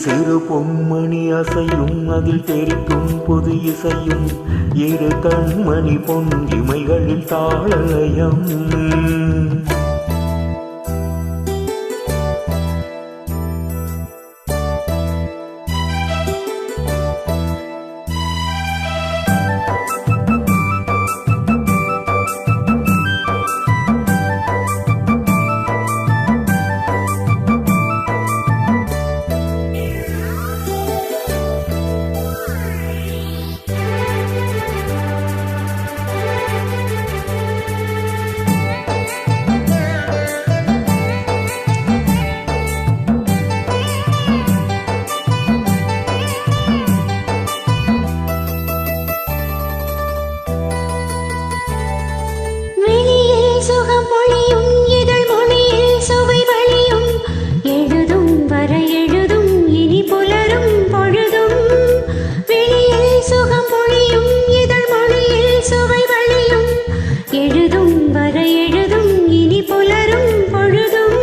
சிறு பொன்மணி அசையும் அதில் தெரிக்கும் புது இசையும் இரு கண்மணி பொன் இமைகளில் தாளலயம். சுகம் பொழியும் இதழ் மொழியில் சுவை வழியும் எழுதும் வர எழுதும் இனி புலரும் பொழுதும். வெளியில் சுகம் பொழியும் இதழ் மொழியில் சுவை வழியும் எழுதும் வர எழுதும் இனி புலரும் பொழுதும்.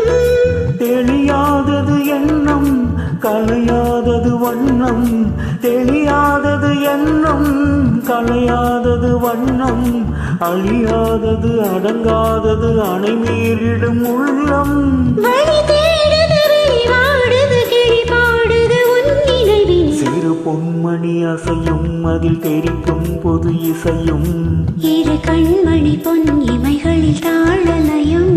தெளியாதது எண்ணம் கலையாதது வண்ணம், தெளியாதது எண்ணம் கலையாதது வண்ணம், அழியாதது அடங்காதது அணை மீறிடும் உள்ளம். வழி தேடுது வெளிவாடுது கிளி பாடுது உன் நினைவில். சிறு பொன்மணி அசையும் அதில் தெரிக்கும் புது இசையும் இரு கண்மணி பொன் இமைகளில் தாளலயம்.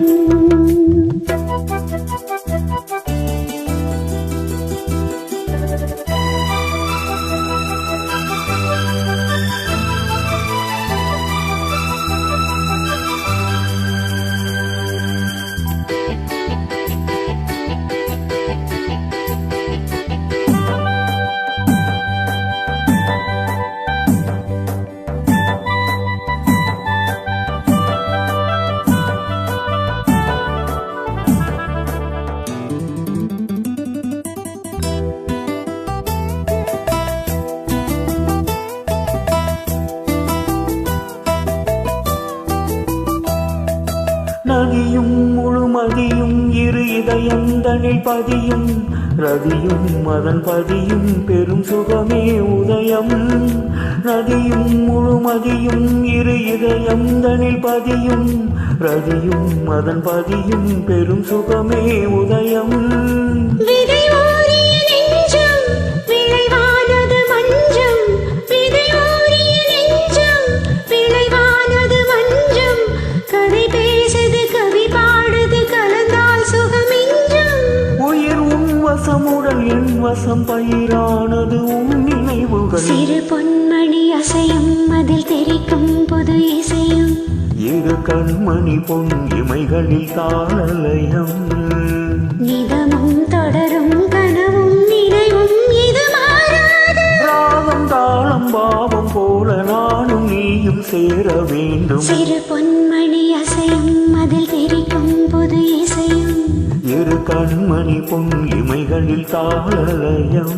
நதியும் முழுமதியும் இரு இதயந்தனில் பதியும் ரதியும் அதன் பதியும் பெரும் சுகமே உதயம். நதியும் முழுமதியும் இரு இதயந்தனில் பதியும் ரதியும் அதன் பதியும் பெரும் சுகமே உதயம். வசமுடல் என் வசம் பயிரானது உன் நினைவுகள். சிறு பொன்மணி அசையும் அதில் தெரிக்கும் புது இசையும் இரு கண்மணி பொன் இமைகளில் தாளலயம். நிதமும் தொடரும் கனவும் நினைவும் இது மாறாது. ராகம் தாளம் பாவம் போல நானும் நீயும் சேர வேண்டும். சிறு பொன்மணி அசையும் அதில் தெரிக்கும் புது இசையும் இரு கண்மணி பொன் இமைகளில் தாளலயம்.